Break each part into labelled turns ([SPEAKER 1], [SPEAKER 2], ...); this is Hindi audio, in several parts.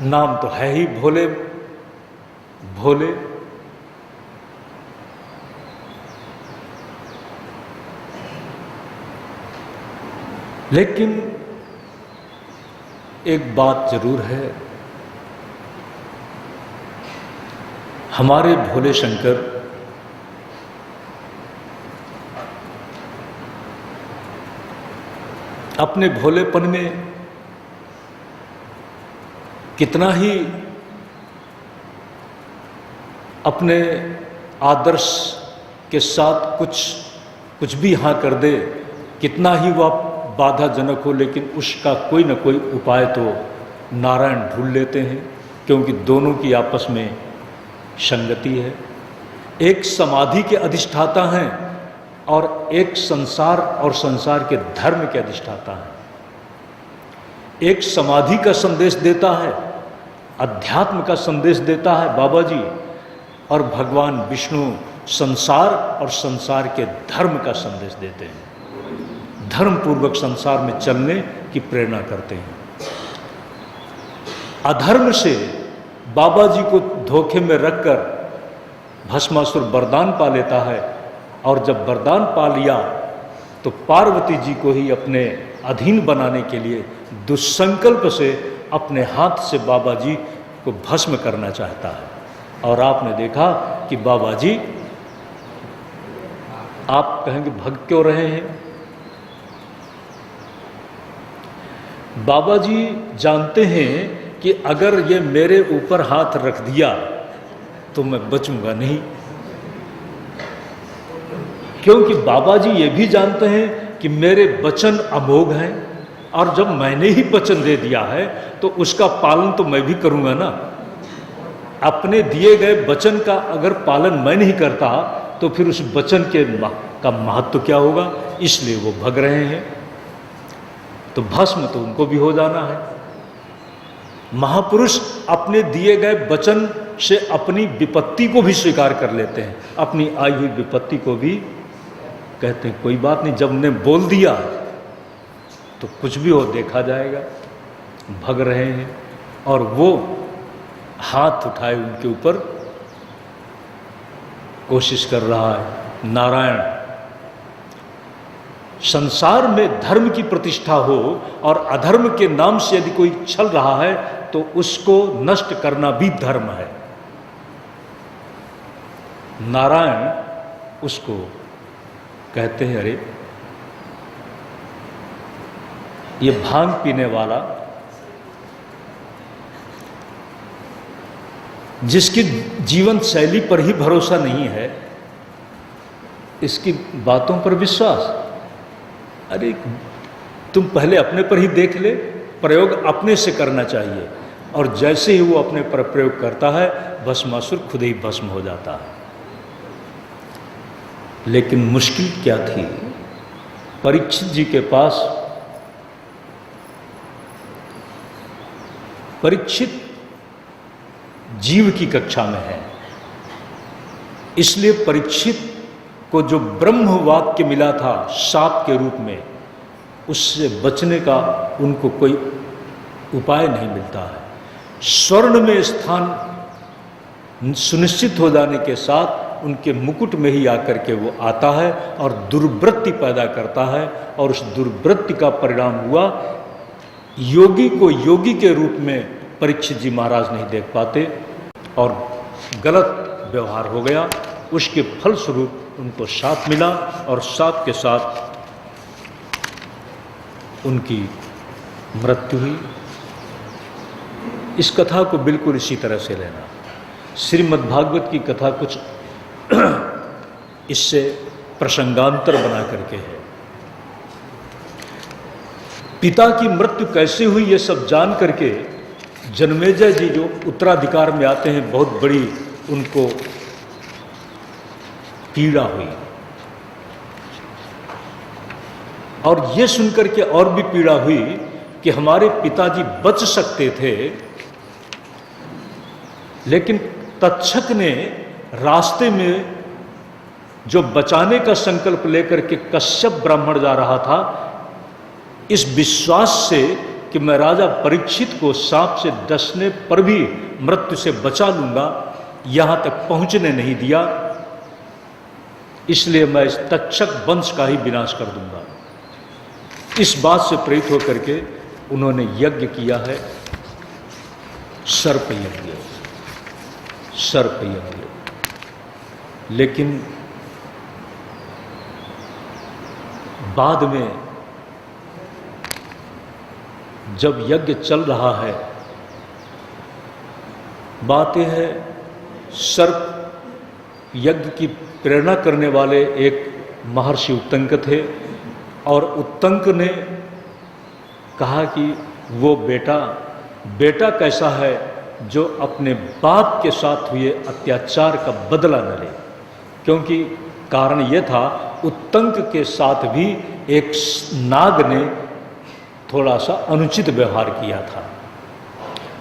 [SPEAKER 1] नाम तो है ही भोले भोले। लेकिन एक बात जरूर है, हमारे भोले शंकर अपने भोलेपन में कितना ही अपने आदर्श के साथ कुछ भी हाँ कर दे, कितना ही वह बाधाजनक हो, लेकिन उसका कोई ना कोई उपाय तो नारायण ढूंढ लेते हैं, क्योंकि दोनों की आपस में संगति है। एक समाधि के अधिष्ठाता हैं और एक संसार और संसार के धर्म के अधिष्ठाता हैं। एक समाधि का संदेश देता है, अध्यात्म का संदेश देता है बाबा जी, और भगवान विष्णु संसार और संसार के धर्म का संदेश देते हैं, धर्म पूर्वक संसार में चलने की प्रेरणा करते हैं। अधर्म से बाबा जी को धोखे में रखकर भस्मासुर वरदान पा लेता है, और जब वरदान पा लिया तो पार्वती जी को ही अपने अधीन बनाने के लिए दुष्संकल्प से अपने हाथ से बाबा जी को भस्म करना चाहता है। और आपने देखा कि बाबा जी, आप कहेंगे भग क्यों रहे हैं? बाबा जी जानते हैं कि अगर ये मेरे ऊपर हाथ रख दिया तो मैं बचूंगा नहीं, क्योंकि बाबा जी ये भी जानते हैं कि मेरे वचन अमोघ हैं, और जब मैंने ही वचन दे दिया है तो उसका पालन तो मैं भी करूंगा ना। अपने दिए गए वचन का अगर पालन मैं नहीं करता तो फिर उस वचन का महत्व क्या होगा? इसलिए वो भग रहे हैं। तो भस्म तो उनको भी हो जाना है। महापुरुष अपने दिए गए वचन से अपनी विपत्ति को भी स्वीकार कर लेते हैं, अपनी आई हुई विपत्ति को भी कहते हैं कोई बात नहीं, जब ने बोल दिया तो कुछ भी हो देखा जाएगा। भग रहे हैं और वो हाथ उठाए उनके ऊपर कोशिश कर रहा है नारायण। संसार में धर्म की प्रतिष्ठा हो और अधर्म के नाम से यदि कोई चल रहा है तो उसको नष्ट करना भी धर्म है। नारायण उसको कहते हैं, अरे ये भांग पीने वाला, जिसकी जीवन शैली पर ही भरोसा नहीं है, इसकी बातों पर विश्वास, अरे तुम पहले अपने पर ही देख ले, प्रयोग अपने से करना चाहिए। और जैसे ही वो अपने पर प्रयोग करता है भस्मासुर खुद ही भस्म हो जाता है। लेकिन मुश्किल क्या थी? परीक्षित जी के पास, परीक्षित जीव की कक्षा में है, इसलिए परीक्षित को जो ब्रह्म वाक्य मिला था शाप के रूप में, उससे बचने का उनको कोई उपाय नहीं मिलता है। स्वर्ण में स्थान सुनिश्चित हो जाने के साथ उनके मुकुट में ही आकर के वो आता है और दुर्वृत्ति पैदा करता है, और उस दुर्वृत्ति का परिणाम हुआ योगी को योगी के रूप में परीक्षित जी महाराज नहीं देख पाते और गलत व्यवहार हो गया। उसके फलस्वरूप उनको शाप मिला और शाप के साथ उनकी मृत्यु हुई। इस कथा को बिल्कुल इसी तरह से लेना। श्रीमद् भागवत की कथा कुछ इससे प्रसंगांतर बना करके है। पिता की मृत्यु कैसे हुई ये सब जान करके जन्मेजय जी जो उत्तराधिकार में आते हैं, बहुत बड़ी उनको पीड़ा हुई, और ये सुनकर के और भी पीड़ा हुई कि हमारे पिताजी बच सकते थे, लेकिन तक्षक ने रास्ते में जो बचाने का संकल्प लेकर के कश्यप ब्राह्मण जा रहा था, इस विश्वास से कि मैं राजा परीक्षित को सांप से डसने पर भी मृत्यु से बचा लूंगा, यहां तक पहुंचने नहीं दिया, इसलिए मैं इस तक्षक वंश का ही विनाश कर दूंगा। इस बात से प्रेरित होकर के उन्होंने यज्ञ किया है, सर्प यज्ञ, सर्प यज्ञ। लेकिन बाद में जब यज्ञ चल रहा है, बात यह है, सर्प यज्ञ की प्रेरणा करने वाले एक महर्षि उत्तंक थे, और उत्तंक ने कहा कि वो बेटा कैसा है जो अपने बाप के साथ हुए अत्याचार का बदला न ले, क्योंकि कारण ये था उत्तंक के साथ भी एक नाग ने थोड़ा सा अनुचित व्यवहार किया था।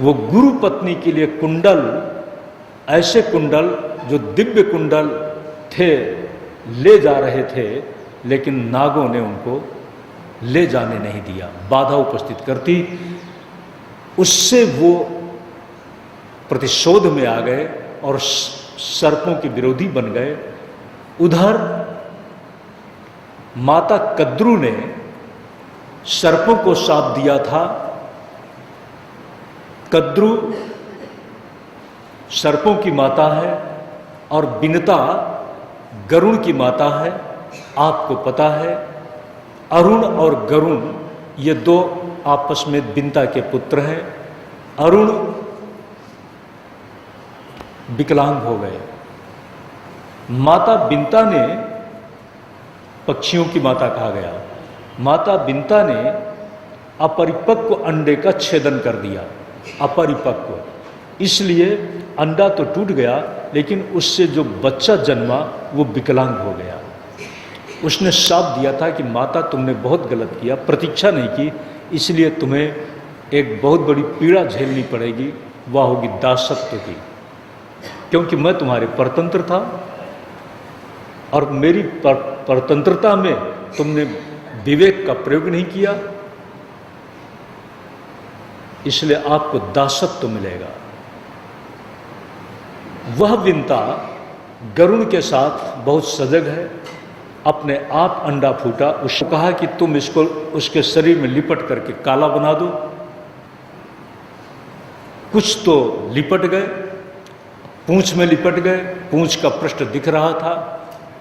[SPEAKER 1] वो गुरु पत्नी के लिए कुंडल, ऐसे कुंडल जो दिव्य कुंडल थे, ले जा रहे थे, लेकिन नागों ने उनको ले जाने नहीं दिया, बाधा उपस्थित करती। उससे वो प्रतिशोध में आ गए और सर्पों के विरोधी बन गए। उधर माता कद्रू ने सर्पों को शाप दिया था। कद्रू सर्पों की माता है और बिनता गरुण की माता है। आपको पता है अरुण और गरुण ये दो आपस में बिनता के पुत्र हैं। अरुण विकलांग हो गए। माता बिनता ने, पक्षियों की माता कहा गया, माता बिनता ने अपरिपक्व अंडे का छेदन कर दिया। अपरिपक्व, इसलिए अंडा तो टूट गया, लेकिन उससे जो बच्चा जन्मा वो विकलांग हो गया। उसने शाप दिया था कि माता तुमने बहुत गलत किया, प्रतीक्षा नहीं की, इसलिए तुम्हें एक बहुत बड़ी पीड़ा झेलनी पड़ेगी, वह होगी दासत्व की, क्योंकि मैं तुम्हारे परतंत्र था और मेरी परतंत्रता में तुमने विवेक का प्रयोग नहीं किया, इसलिए आपको दासत्व मिलेगा। वह बिनता गरुण के साथ बहुत सजग है। अपने आप अंडा फूटा, उसको कहा कि तुम इसको उसके शरीर में लिपट करके काला बना दो। कुछ तो लिपट गए, पूंछ में लिपट गए, पूंछ का पृष्ठ दिख रहा था।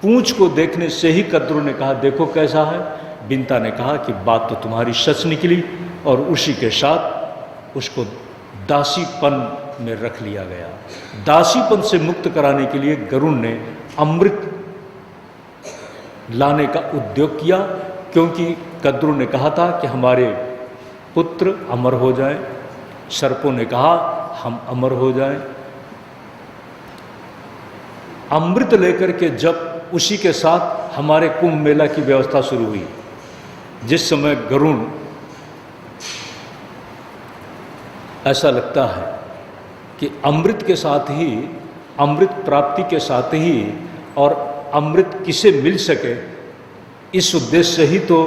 [SPEAKER 1] पूंछ को देखने से ही कद्रू ने कहा देखो कैसा है। बिनता ने कहा कि बात तो तुम्हारी सच निकली, और उसी के साथ उसको दासीपन में रख लिया गया। दासीपन से मुक्त कराने के लिए गरुण ने अमृत लाने का उद्योग किया, क्योंकि कद्रू ने कहा था कि हमारे पुत्र अमर हो जाएं। सर्पों ने कहा हम अमर हो जाएं। अमृत लेकर के जब उसी के साथ हमारे कुंभ मेला की व्यवस्था शुरू हुई, जिस समय गरुण, ऐसा लगता है कि अमृत के साथ ही, अमृत प्राप्ति के साथ ही, और अमृत किसे मिल सके, इस उद्देश्य से ही तो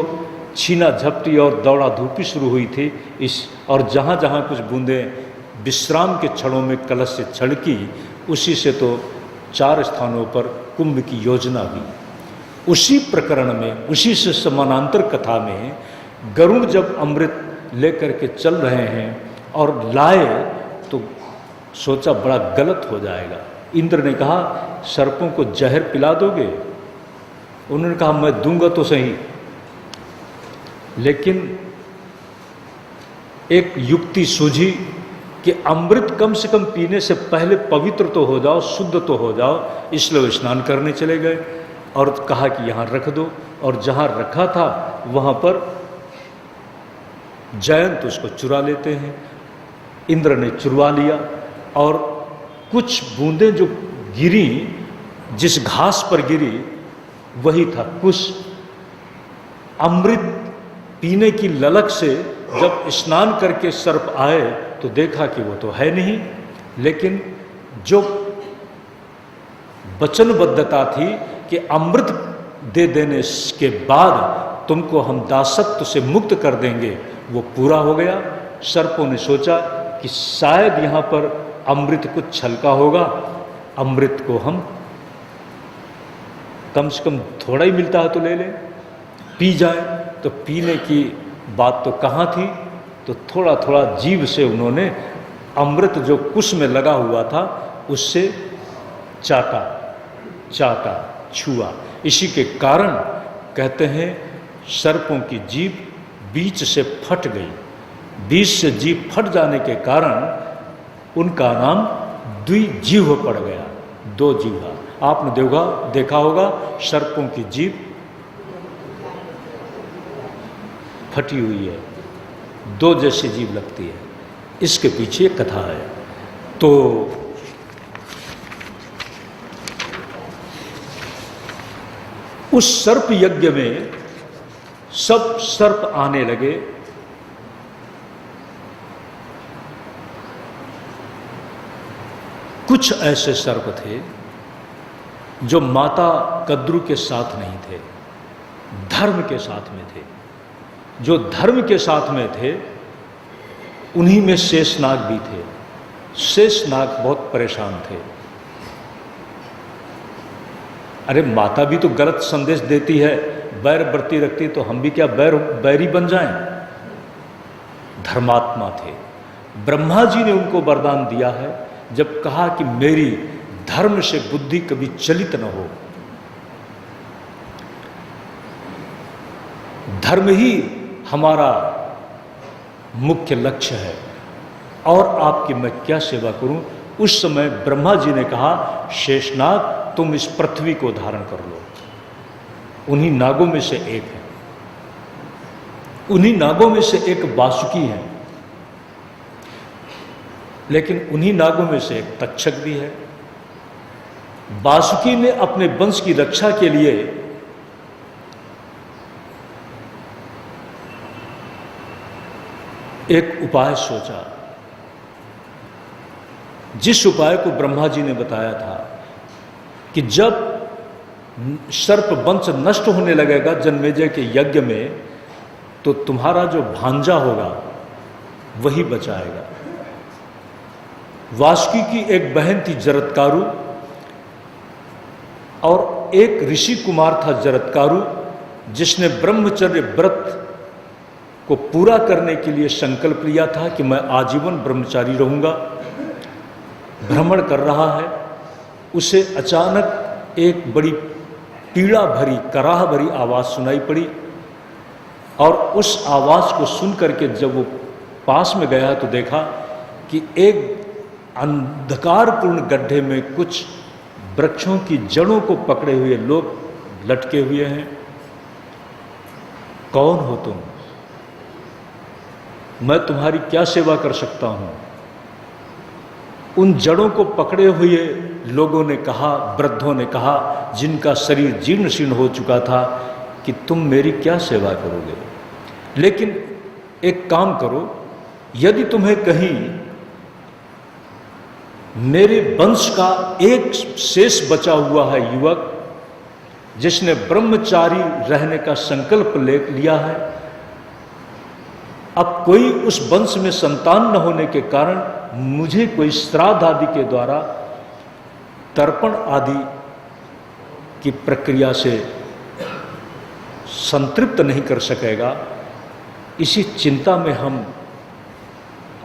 [SPEAKER 1] छीना झपटी और दौड़ा धूपी शुरू हुई थी। और जहाँ जहाँ कुछ बूंदें विश्राम के क्षणों में कलश से छलकी, उसी से तो 4 स्थानों पर कुंभ की योजना हुई। उसी प्रकरण में, उसी से समानांतर कथा में गरुण जब अमृत लेकर के चल रहे हैं और लाए, तो सोचा बड़ा गलत हो जाएगा। इंद्र ने कहा सर्पों को जहर पिला दोगे? उन्होंने कहा मैं दूंगा तो सही, लेकिन एक युक्ति सूझी कि अमृत कम से कम पीने से पहले पवित्र तो हो जाओ, शुद्ध तो हो जाओ। इसलिए वो स्नान करने चले गए और कहा कि यहाँ रख दो, और जहाँ रखा था वहाँ पर जयंत उसको चुरा लेते हैं। इंद्र ने चुरवा लिया, और कुछ बूंदें जो गिरी, जिस घास पर गिरी वही था कुश। अमृत पीने की ललक से जब स्नान करके सर्प आए तो देखा कि वो तो है नहीं, लेकिन जो वचनबद्धता थी कि अमृत दे देने के बाद तुमको हम दासत्व से मुक्त कर देंगे, वो पूरा हो गया। सर्पों ने सोचा कि शायद यहाँ पर अमृत कुछ छलका होगा, अमृत को हम कम से कम थोड़ा ही मिलता है तो ले लें, पी जाए। तो पीने की बात तो कहाँ थी, तो थोड़ा थोड़ा जीभ से उन्होंने अमृत जो कुश में लगा हुआ था उससे चाटा चाटा छुआ। इसी के कारण कहते हैं सर्पों की जीभ बीच से फट गई। बीच से जीभ फट जाने के कारण उनका नाम द्विजीव पड़ गया, दो जीवा। आपने देखा होगा सर्पों की जीभ फटी हुई है, दो जैसी जीभ लगती है। इसके पीछे एक कथा है। तो उस सर्प यज्ञ में सब सर्प आने लगे। कुछ ऐसे सर्प थे जो माता कद्रु के साथ नहीं थे, धर्म के साथ में थे। जो धर्म के साथ में थे उन्हीं में शेषनाग भी थे। शेषनाग बहुत परेशान थे। अरे माता भी तो गलत संदेश देती है, बैर बरती रखती, तो हम भी क्या बैरी बन जाएं? धर्मात्मा थे। ब्रह्मा जी ने उनको वरदान दिया है, जब कहा कि मेरी धर्म से बुद्धि कभी चलित न हो, धर्म ही हमारा मुख्य लक्ष्य है, और आपकी मैं क्या सेवा करूं। उस समय ब्रह्मा जी ने कहा शेषनाग तुम इस पृथ्वी को धारण कर लो। उन्हीं नागों में से एक है, उन्हीं नागों में से एक वासुकी है, लेकिन उन्हीं नागों में से एक तक्षक भी है। वासुकी ने अपने वंश की रक्षा के लिए एक उपाय सोचा, जिस उपाय को ब्रह्मा जी ने बताया था कि जब सर्प वंश नष्ट होने लगेगा जन्मेजय के यज्ञ में, तो तुम्हारा जो भांजा होगा वही बचाएगा। वासुकी की एक बहन थी जरत्कारु, और एक ऋषि कुमार था जरत्कारु, जिसने ब्रह्मचर्य व्रत को पूरा करने के लिए संकल्प लिया था कि मैं आजीवन ब्रह्मचारी रहूंगा। भ्रमण कर रहा है, उसे अचानक एक बड़ी पीड़ा भरी, कराह भरी आवाज सुनाई पड़ी, और उस आवाज को सुन करके जब वो पास में गया तो देखा कि एक अंधकारपूर्ण गड्ढे में कुछ वृक्षों की जड़ों को पकड़े हुए लोग लटके हुए हैं। कौन हो तुम? मैं तुम्हारी क्या सेवा कर सकता हूं? उन जड़ों को पकड़े हुए लोगों ने कहा, वृद्धों ने कहा, जिनका शरीर जीर्ण शीर्ण हो चुका था, कि तुम मेरी क्या सेवा करोगे? लेकिन एक काम करो, यदि तुम्हें कहीं मेरे वंश का एक शेष बचा हुआ है युवक, जिसने ब्रह्मचारी रहने का संकल्प लिया है, अब कोई उस वंश में संतान न होने के कारण मुझे कोई श्राद्ध आदि के द्वारा तर्पण आदि की प्रक्रिया से संतृप्त नहीं कर सकेगा, इसी चिंता में हम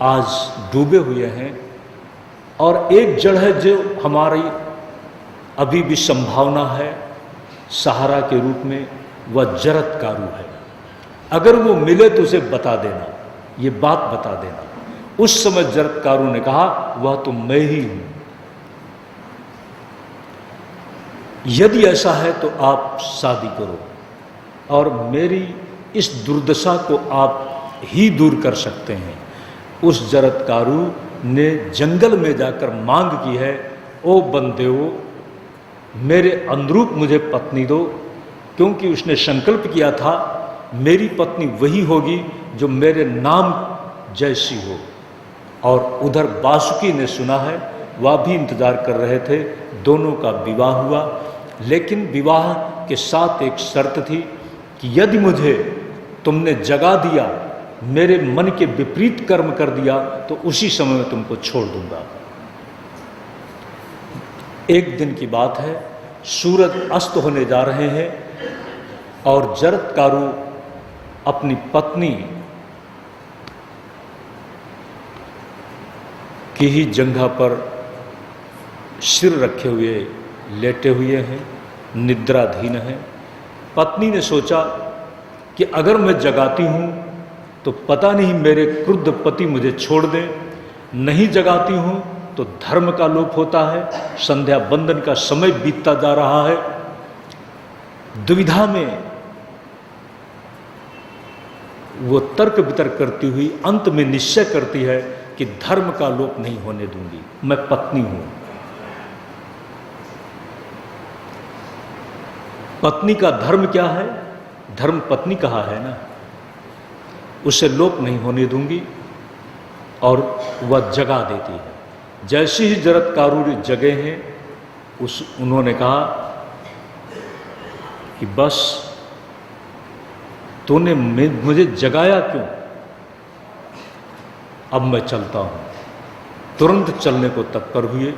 [SPEAKER 1] आज डूबे हुए हैं। और एक जड़ है जो हमारी अभी भी संभावना है सहारा के रूप में, वह जरत्कारु है। अगर वो मिले तो उसे बता देना, ये बात बता देना। उस समय जरत्कारु ने कहा, वह तो मैं ही हूं। यदि ऐसा है तो आप शादी करो, और मेरी इस दुर्दशा को आप ही दूर कर सकते हैं। उस जरत्कारु ने जंगल में जाकर मांग की है, ओ बंदेओ, मेरे अनुरूप मुझे पत्नी दो, क्योंकि उसने संकल्प किया था मेरी पत्नी वही होगी जो मेरे नाम जैसी हो। और उधर वासुकी ने सुना है, वह भी इंतजार कर रहे थे। दोनों का विवाह हुआ, लेकिन विवाह के साथ एक शर्त थी कि यदि मुझे तुमने जगा दिया मेरे मन के विपरीत कर्म कर दिया तो उसी समय मैं तुमको छोड़ दूंगा। एक दिन की बात है, सूरज अस्त होने जा रहे हैं और जरत्कारु अपनी पत्नी की ही जंघा पर सिर रखे हुए लेटे हुए हैं, निद्राधीन हैं। पत्नी ने सोचा कि अगर मैं जगाती हूँ तो पता नहीं मेरे क्रुद्ध पति मुझे छोड़ दें, नहीं जगाती हूँ तो धर्म का लोप होता है, संध्या बंदन का समय बीतता जा रहा है। दुविधा में वो तर्क वितर्क करती हुई अंत में निश्चय करती है कि धर्म का लोप नहीं होने दूंगी, मैं पत्नी हूं। पत्नी का धर्म क्या है? धर्म पत्नी कहा है ना, उसे लोप नहीं होने दूंगी। और वह जगा देती है। जैसे ही जरत्कारु जगे हैं, उन्होंने कहा कि बस तूने मुझे जगाया क्यों, अब मैं चलता हूं। तुरंत चलने को तत्पर हुए।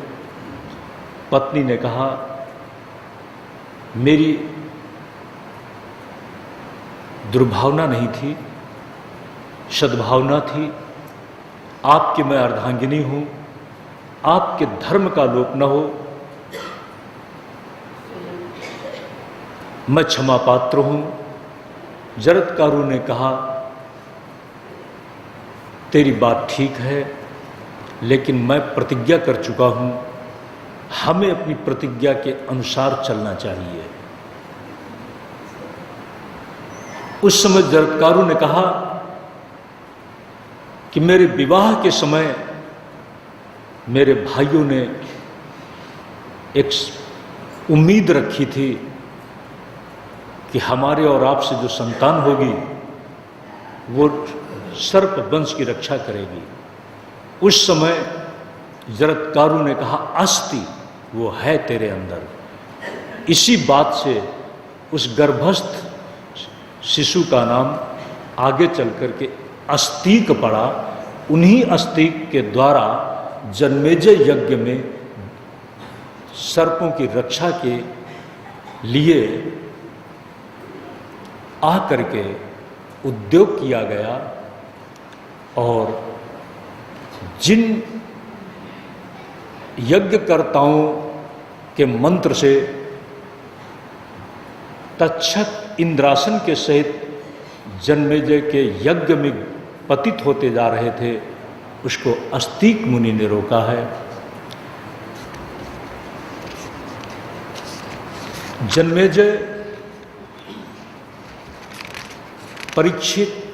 [SPEAKER 1] पत्नी ने कहा, मेरी दुर्भावना नहीं थी, सद्भावना थी। आपकी मैं अर्धांगिनी हूं, आपके धर्म का लोप न हो, मैं क्षमा पात्र हूं। जरत्कारु ने कहा, तेरी बात ठीक है, लेकिन मैं प्रतिज्ञा कर चुका हूं, हमें अपनी प्रतिज्ञा के अनुसार चलना चाहिए। उस समय जरत्कारु ने कहा कि मेरे विवाह के समय मेरे भाइयों ने एक उम्मीद रखी थी कि हमारे और आपसे जो संतान होगी वो सर्प वंश की रक्षा करेगी। उस समय जरत्कारु ने कहा, अस्ति, वो है तेरे अंदर। इसी बात से उस गर्भस्थ शिशु का नाम आगे चल करके अस्तिक पड़ा। उन्हीं अस्तिक के द्वारा जन्मेजय यज्ञ में सर्पों की रक्षा के लिए आकर के उद्योग किया गया। और जिन यज्ञकर्ताओं के मंत्र से तक्षक इंद्रासन के सहित जन्मेजय के यज्ञ में पतित होते जा रहे थे, उसको अस्तिक मुनि ने रोका है। जन्मेजय परीक्षित